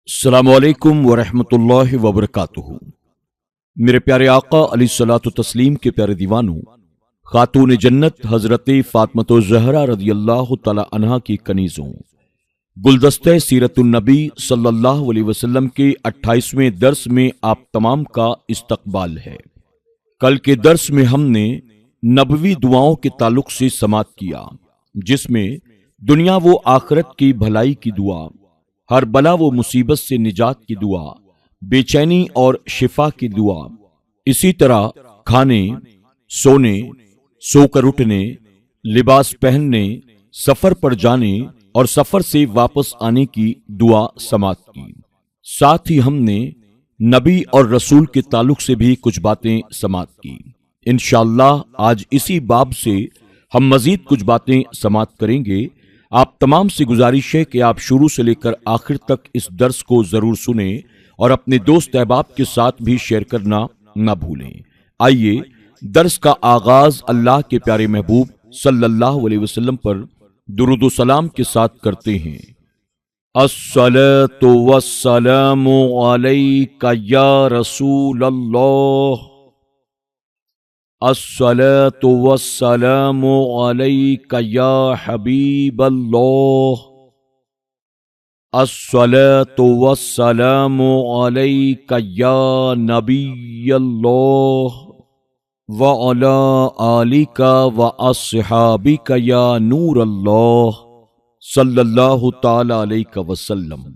السلام علیکم ورحمۃ اللہ وبرکاتہ۔ میرے پیارے آقا علیہ الصلوۃ والتسلیم کے پیارے دیوانوں، خاتون جنت حضرت فاطمہ الزہرا رضی اللہ تعالی عنہا کی کنیزوں، گلدستہ سیرت النبی صلی اللہ علیہ وسلم کے 28ویں درس میں آپ تمام کا استقبال ہے۔ کل کے درس میں ہم نے نبوی دعاؤں کے تعلق سے سماعت کیا، جس میں دنیا و آخرت کی بھلائی کی دعا، ہر بلا و مصیبت سے نجات کی دعا، بے چینی اور شفا کی دعا، اسی طرح کھانے، سونے، سو کر اٹھنے، لباس پہننے، سفر پر جانے اور سفر سے واپس آنے کی دعا سماعت کی۔ ساتھ ہی ہم نے نبی اور رسول کے تعلق سے بھی کچھ باتیں سماعت کی۔ انشاءاللہ آج اسی باب سے ہم مزید کچھ باتیں سماعت کریں گے۔ آپ تمام سے گزارش ہے کہ آپ شروع سے لے کر آخر تک اس درس کو ضرور سنیں اور اپنے دوست احباب کے ساتھ بھی شیئر کرنا نہ بھولیں۔ آئیے درس کا آغاز اللہ کے پیارے محبوب صلی اللہ علیہ وسلم پر درود و سلام کے ساتھ کرتے ہیں۔ الصلاۃ والسلام علیک یا رسول اللہ، الصلاۃ والسلام علیک یا حبیب اللہ، الصلاۃ والسلام علیک یا نبی اللہ، وعلی آلک واصحابک یا نور اللہ، صلی اللہ تعالی علیہ وسلم۔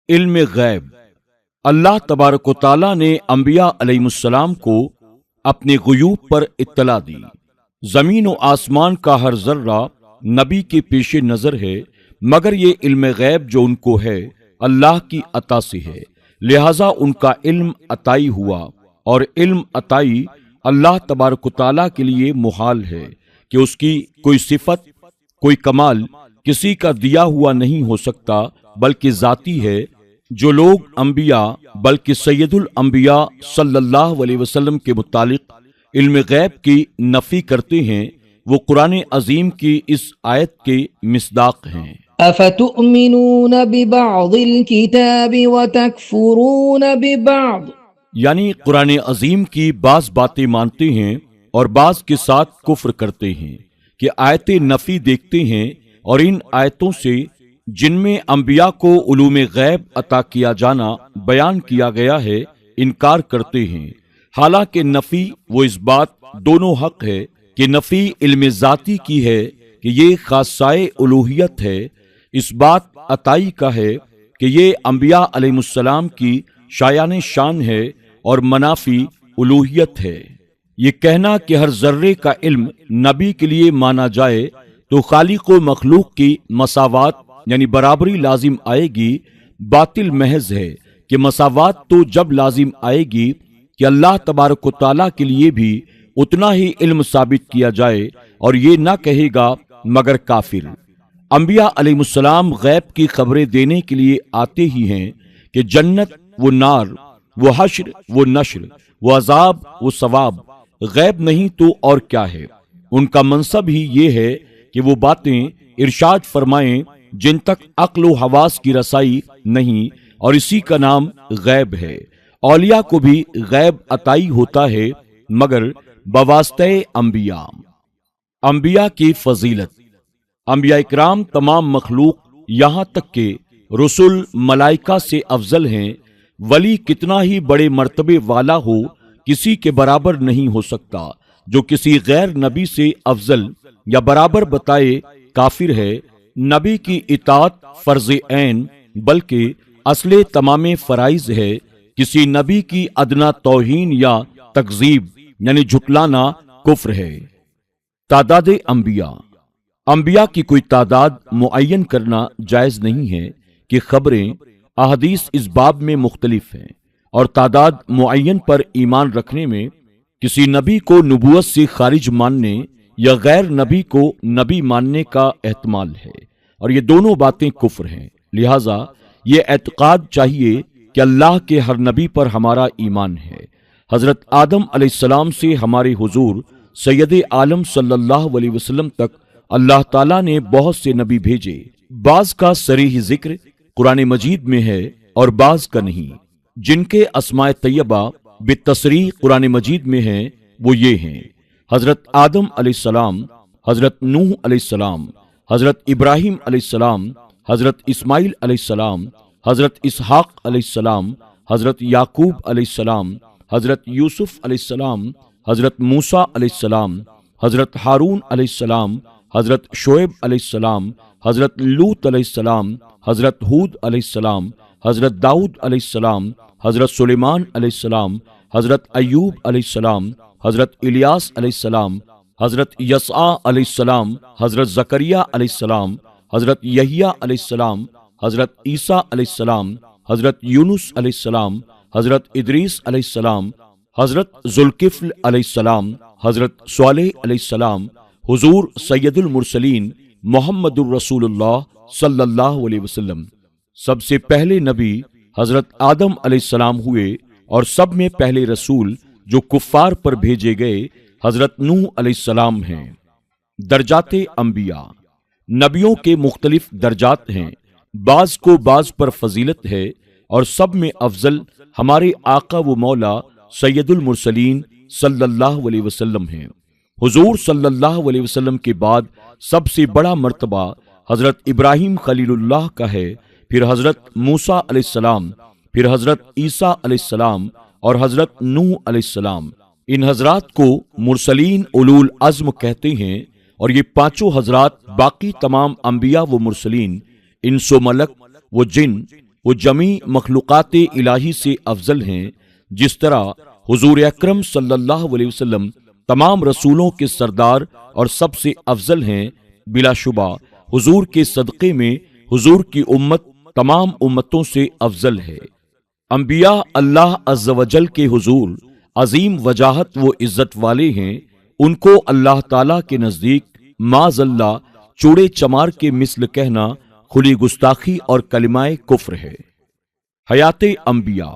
علم غیب، اللہ تبارک و تعالی نے انبیاء علیہ السلام کو اپنے غیوب پر اطلاع دی۔ زمین و آسمان کا ہر ذرہ نبی کے پیش نظر ہے، مگر یہ علم غیب جو ان کو ہے اللہ کی عطا سے ہے، لہذا ان کا علم عطائی ہوا، اور علم عطائی اللہ تبارک و تعالیٰ کے لیے محال ہے کہ اس کی کوئی صفت، کوئی کمال کسی کا دیا ہوا نہیں ہو سکتا، بلکہ ذاتی ہے۔ جو لوگ انبیاء بلکہ سید الانبیاء صلی اللہ علیہ وسلم کے متعلق علم غیب کی نفی کرتے ہیں، وہ قرآن عظیم کی اس آیت کے مصداق ہیں۔ افتؤمنون ببعض الكتاب وتکفرون ببعض، یعنی قرآن عظیم کی بعض باتیں مانتے ہیں اور بعض کے ساتھ کفر کرتے ہیں کہ آیت نفی دیکھتے ہیں، اور ان آیتوں سے جن میں انبیاء کو علوم غیب عطا کیا جانا بیان کیا گیا ہے انکار کرتے ہیں، حالانکہ نفی و اثبات دونوں حق ہے کہ نفی علم ذاتی کی ہے کہ یہ خاصائے الوہیت ہے، اس بات عطائی کا ہے کہ یہ انبیاء علیہ السلام کی شایان شان ہے، اور منافی الوہیت ہے۔ یہ کہنا کہ ہر ذرے کا علم نبی کے لیے مانا جائے تو خالق و مخلوق کی مساوات یعنی برابری لازم آئے گی، باطل محض ہے کہ مساوات تو جب لازم آئے گی کہ اللہ تبارک و تعالیٰ کے لیے بھی اتنا ہی علم ثابت کیا جائے، اور یہ نہ کہے گا مگر کافر۔ انبیاء علیہ السلام غیب کی خبریں دینے کے لیے آتے ہی ہیں کہ جنت و نار، وہ حشر و نشر، وہ عذاب و ثواب، غیب نہیں تو اور کیا ہے۔ ان کا منصب ہی یہ ہے کہ وہ باتیں ارشاد فرمائیں جن تک عقل و حواس کی رسائی نہیں، اور اسی کا نام غیب ہے۔ اولیاء کو بھی غیب عطائی ہوتا ہے، مگر بواسطہ انبیاء۔ انبیاء کی فضیلت، انبیاء اکرام تمام مخلوق یہاں تک کہ رسل ملائکہ سے افضل ہیں۔ ولی کتنا ہی بڑے مرتبے والا ہو، کسی کے برابر نہیں ہو سکتا۔ جو کسی غیر نبی سے افضل یا برابر بتائے کافر ہے۔ نبی کی اطاعت فرض عین بلکہ اصل تمام فرائض ہے۔ کسی نبی کی ادنا توہین یا تکذیب یعنی جھٹلانا کفر ہے۔ تعداد انبیاء، انبیاء کی کوئی تعداد معین کرنا جائز نہیں ہے کہ خبریں احادیث اس باب میں مختلف ہیں، اور تعداد معین پر ایمان رکھنے میں کسی نبی کو نبوت سے خارج ماننے یا غیر نبی کو نبی ماننے کا احتمال ہے، اور یہ دونوں باتیں کفر ہیں۔ لہٰذا یہ اعتقاد چاہیے کہ اللہ کے ہر نبی پر ہمارا ایمان ہے۔ حضرت آدم علیہ السلام سے ہمارے حضور سید عالم صلی اللہ علیہ وسلم تک اللہ تعالیٰ نے بہت سے نبی بھیجے۔ بعض کا صریح ذکر قرآن مجید میں ہے اور بعض کا نہیں۔ جن کے اسماء طیبہ بالتصریح قرآن مجید میں ہیں وہ یہ ہیں: حضرت آدم علیہ السلام، حضرت نوح علیہ السلام، حضرت ابراہیم علیہ السلام، حضرت اسماعیل علیہ السلام، حضرت اسحاق علیہ السلام، حضرت یعقوب علیہ السلام، حضرت یوسف علیہ السلام، حضرت موسیٰ علیہ السلام، حضرت ہارون علیہ السلام، حضرت شعیب علیہ السلام، حضرت لوط علیہ السلام، حضرت ہود علیہ السلام، حضرت داؤد علیہ السلام، حضرت سلیمان علیہ السلام، حضرت ایوب علیہ السلام، حضرت الیاس علیہ السلام، حضرت یسع علیہ السلام، حضرت زکریا علیہ السلام، حضرت یحییٰ علیہ السلام، حضرت عیسیٰ علیہ السلام، حضرت یونس علیہ السلام، حضرت ادریس علیہ السلام، حضرت ذوالکفل علیہ السلام، حضرت صالح علیہ السلام، حضور سید المرسلین محمد الرسول اللہ صلی اللہ علیہ وسلم۔ سب سے پہلے نبی حضرت آدم علیہ السلام ہوئے اور سب میں پہلے رسول جو کفار پر بھیجے گئے حضرت نوح علیہ السلام ہیں۔ درجات انبیاء، نبیوں کے مختلف درجات ہیں، بعض کو بعض پر فضیلت ہے، اور سب میں افضل ہمارے آقا و مولا سید المرسلین صلی اللہ علیہ وسلم ہیں۔ حضور صلی اللہ علیہ وسلم کے بعد سب سے بڑا مرتبہ حضرت ابراہیم خلیل اللہ کا ہے، پھر حضرت موسیٰ علیہ السلام، پھر حضرت عیسیٰ علیہ السلام اور حضرت نوح علیہ السلام۔ ان حضرات کو مرسلین اولو العزم کہتے ہیں، اور یہ پانچوں حضرات باقی تمام انبیاء و مرسلین، انس و ملک و جن و جمیع مخلوقات الہی سے افضل ہیں، جس طرح حضور اکرم صلی اللہ علیہ وسلم تمام رسولوں کے سردار اور سب سے افضل ہیں۔ بلا شبہ حضور کے صدقے میں حضور کی امت تمام امتوں سے افضل ہے۔ انبیاء اللہ عز و جل کے حضور عظیم وجاہت و عزت والے ہیں، ان کو اللہ تعالیٰ کے نزدیک معاذ اللہ چوڑے چمار کے مثل کہنا کھلی گستاخی اور کلمہ کفر ہے۔ حیات انبیاء،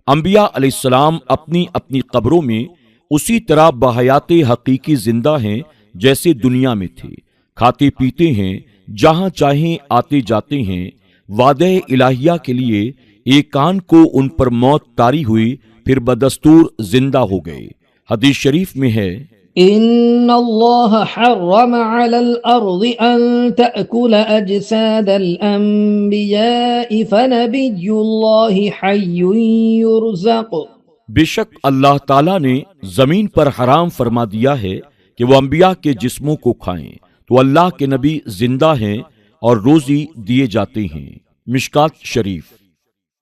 انبیاء علیہ السلام اپنی اپنی قبروں میں اسی طرح بحیات حقیقی زندہ ہیں جیسے دنیا میں تھے، کھاتے پیتے ہیں، جہاں چاہیں آتے جاتے ہیں۔ وعدہ الہیہ کے لیے ایک آن کو ان پر موت طاری ہوئی، پھر بدستور زندہ ہو گئے۔ حدیث شریف میں ہے: إن الله حرم على الأرض أن تأكل أجساد الأنبياء فنبي الله حي يرزق۔ بے شک اللہ تعالیٰ نے زمین پر حرام فرما دیا ہے کہ وہ انبیاء کے جسموں کو کھائیں، تو اللہ کے نبی زندہ ہیں اور روزی دیے جاتے ہیں۔ مشکات شریف۔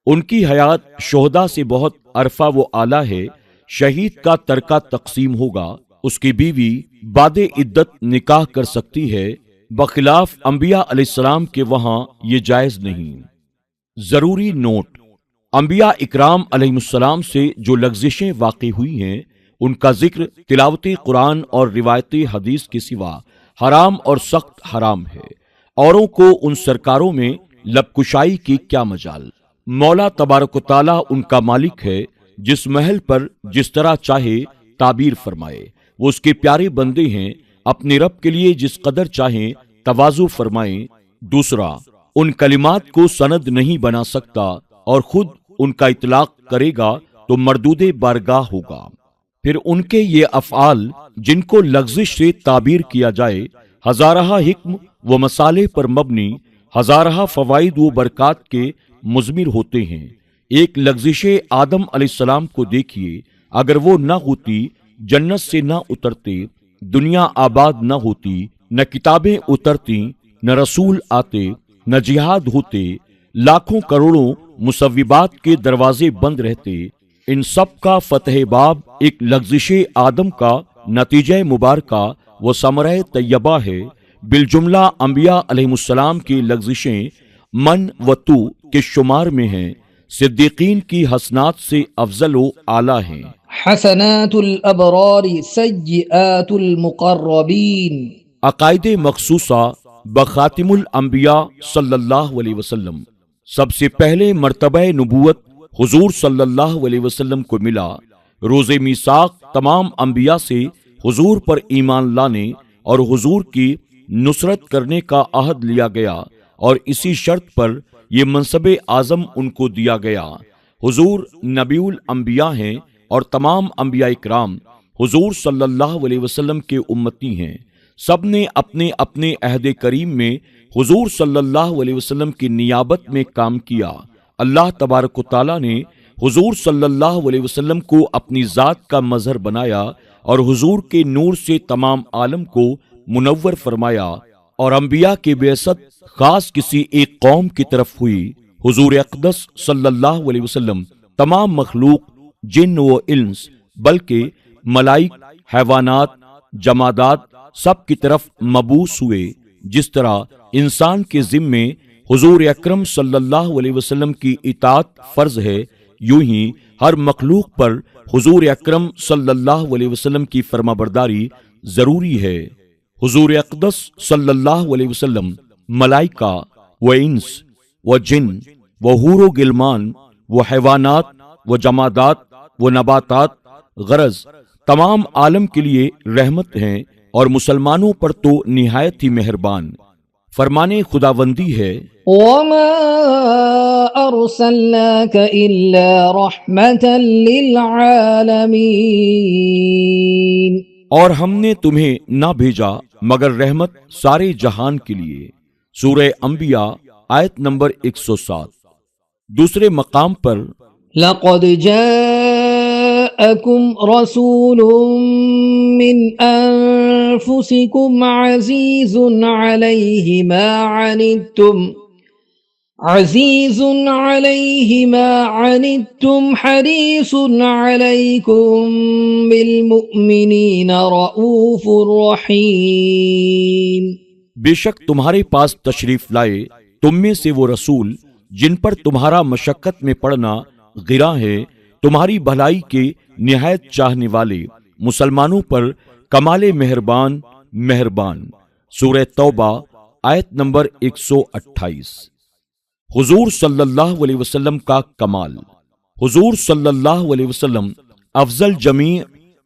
ان کی حیات شہداء سے بہت عرفہ و اعلیٰ ہے۔ شہید کا ترکہ تقسیم ہوگا، اس کی بیوی بعد عدت نکاح کر سکتی ہے، بخلاف انبیاء علیہ السلام کے وہاں یہ جائز نہیں۔ ضروری نوٹ: انبیاء اکرام علیہ السلام سے جو لغزشیں واقع ہوئی ہیں، ان کا ذکر تلاوت قرآن اور روایت حدیث کے سوا حرام اور سخت حرام ہے۔ اوروں کو ان سرکاروں میں لب کشائی کی کیا مجال۔ مولا تبارک و تعالیٰ ان کا مالک ہے، جس محل پر جس طرح چاہے تعبیر فرمائے۔ وہ اس کے پیارے بندے ہیں، اپنے رب کے لیے جس قدر چاہیں تواضع فرمائیں۔ دوسرا، ان کلمات کو سند نہیں بنا سکتا، اور خود ان کا اطلاق کرے گا تو مردود بارگاہ ہوگا۔ پھر ان کے یہ افعال جن کو لغزش سے تعبیر کیا جائے، ہزارہ حکم و مصالح پر مبنی، ہزارہ فوائد و برکات کے مضمر ہوتے ہیں۔ ایک لغزش آدم علیہ السلام کو دیکھیے، اگر وہ نہ ہوتی جنت سے نہ اترتے، دنیا آباد نہ ہوتی، نہ کتابیں اترتی، نہ رسول آتے، نہ جہاد ہوتے، لاکھوں کروڑوں مصوبات کے دروازے بند رہتے۔ ان سب کا فتح باب ایک لغزش آدم کا نتیجہ مبارکہ و ثمرہ طیبہ ہے۔ بالجملہ انبیاء علیہ السلام کی لغزشیں من و تو کے شمار میں ہیں، صدیقین کی حسنات سے افضل و اعلیٰ ہیں۔ حسنات الابرار سیئات المقربین۔ عقائد مخصوصہ بخاتم الانبیاء صلی اللہ علیہ وسلم۔ سب سے پہلے مرتبہ نبوت حضور صلی اللہ علیہ وسلم کو ملا۔ روز میثاق تمام انبیاء سے حضور پر ایمان لانے اور حضور کی نصرت کرنے کا عہد لیا گیا، اور اسی شرط پر یہ منصب اعظم ان کو دیا گیا۔ حضور نبی الانبیاء ہیں اور تمام انبیاء کرام حضور صلی اللہ علیہ وسلم کے امتی ہیں۔ سب نے اپنے اپنے عہد کریم میں حضور صلی اللہ علیہ وسلم کی نیابت میں کام کیا۔ اللہ تبارک و تعالیٰ نے حضور صلی اللہ علیہ وسلم کو اپنی ذات کا مظہر بنایا اور حضور کے نور سے تمام عالم کو منور فرمایا، اور انبیاء کی بعثت خاص کسی ایک قوم کی طرف ہوئی۔ حضور اقدس صلی اللہ علیہ وسلم تمام مخلوق جن و انس بلکہ ملائک، حیوانات، جمادات سب کی طرف مبعوث ہوئے۔ جس طرح انسان کے ذمے حضور اکرم صلی اللہ علیہ وسلم کی اطاعت فرض ہے، یوں ہی ہر مخلوق پر حضور اکرم صلی اللہ علیہ وسلم کی فرمانبرداری ضروری ہے۔ حضور اقدس صلی اللہ علیہ وسلم ملائکہ و انس و جن و حور و گلمان و حیوانات و جمادات و نباتات غرض تمام عالم کے لیے رحمت ہیں، اور مسلمانوں پر تو نہایت ہی مہربان۔ فرمانے خداوندی ہے، وما أرسلناك إلا رحمة للعالمين، اور ہم نے تمہیں نہ بھیجا مگر رحمت سارے جہان کے لیے۔ سورہ انبیاء آیت نمبر 107۔ دوسرے مقام پر لقد جاءكم رسول من أنفسكم عزيز عليه ما عنتم حريص عليكم بالمؤمنين رؤوف رحيم۔ بے شک تمہارے پاس تشریف لائے تم میں سے وہ رسول جن پر تمہارا مشقت میں پڑنا گراں ہے، تمہاری بھلائی کے نہایت چاہنے والے مسلمانوں پر کمال مہربان۔ سورہ توبہ آیت نمبر 128۔ حضور صلی اللہ علیہ وسلم کا کمال۔ حضور صلی اللہ علیہ وسلم افضل جمیع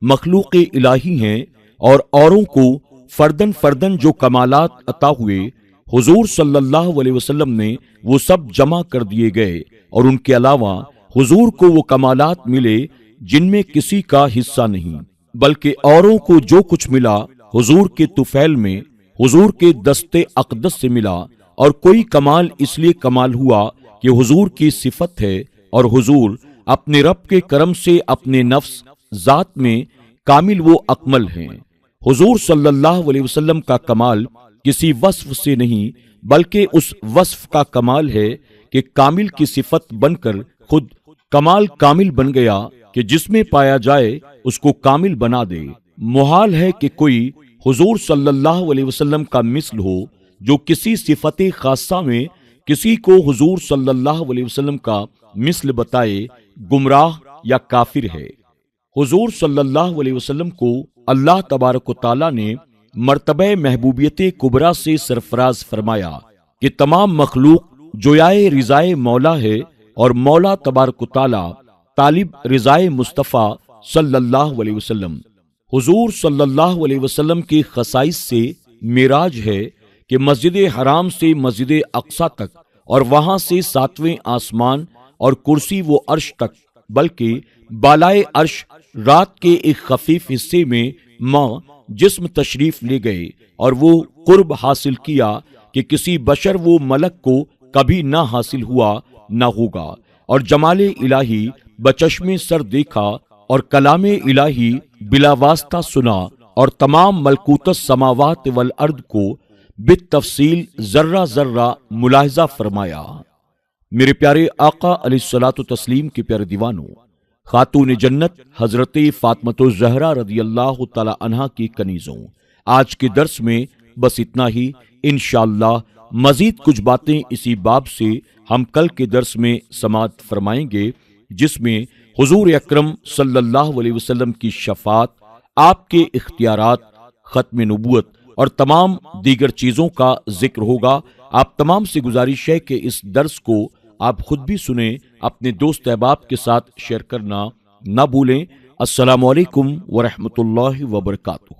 مخلوق الہی ہیں، اور اوروں کو فردن فردن جو کمالات عطا ہوئے حضور صلی اللہ علیہ وسلم نے وہ سب جمع کر دیے گئے، اور ان کے علاوہ حضور کو وہ کمالات ملے جن میں کسی کا حصہ نہیں، بلکہ اوروں کو جو کچھ ملا حضور کے طفیل میں حضور کے دستے اقدس سے ملا، اور کوئی کمال اس لیے کمال ہوا کہ حضور کی صفت ہے، اور حضور اپنے رب کے کرم سے اپنے نفس ذات میں کامل و اکمل ہیں۔ حضور صلی اللہ علیہ وسلم کا کمال کسی وصف سے نہیں بلکہ اس وصف کا کمال ہے کہ کامل کی صفت بن کر خود کمال کامل بن گیا، کہ جس میں پایا جائے اس کو کامل بنا دے۔ محال ہے کہ کوئی حضور صلی اللہ علیہ وسلم کا مثل ہو جو کسی صفت خاصہ میں کسی کو حضور صلی اللہ علیہ وسلم کا مثل بتائے، گمراہ یا کافر ہے۔ حضور صلی اللہ علیہ وسلم کو اللہ تبارک و تعالیٰ نے مرتبہ محبوبیت کبریٰ سے سرفراز فرمایا کہ تمام مخلوق جویائے رضائے مولا ہے، اور مولا تبارک و تعالیٰ طالب رضائے مصطفیٰ صلی اللہ علیہ وسلم۔ حضور صلی اللہ علیہ وسلم کی خصائص سے معراج ہے کہ مسجد حرام سے مسجد اقصیٰ تک، اور وہاں سے ساتویں آسمان اور کرسی و عرش تک، بلکہ بالائے عرش رات کے ایک خفیف حصے میں ماں جسم تشریف لے گئے، اور وہ قرب حاصل کیا کہ کسی بشر و ملک کو کبھی نہ حاصل ہوا نہ ہوگا، اور جمال الہی بچشم سر دیکھا، اور کلام الہی بلا واسطہ سنا، اور تمام ملکوت السماوات والارض کو بالتفصیل ذرہ ذرہ ملاحظہ فرمایا۔ میرے پیارے آقا علیہ الصلوۃ والتسلیم کے پیارے دیوانوں، خاتون جنت حضرت فاطمۃ الزہرا رضی اللہ تعالی عنہا کی کنیزوں، آج کے درس میں بس اتنا ہی۔ انشاءاللہ مزید کچھ باتیں اسی باب سے ہم کل کے درس میں سماعت فرمائیں گے، جس میں حضور اکرم صلی اللہ علیہ وسلم کی شفاعت، آپ کے اختیارات، ختم نبوت اور تمام دیگر چیزوں کا ذکر ہوگا۔ آپ تمام سے گزارش ہے کہ اس درس کو آپ خود بھی سنیں، اپنے دوست احباب کے ساتھ شیئر کرنا نہ بھولیں۔ السلام علیکم ورحمۃ اللہ وبرکاتہ۔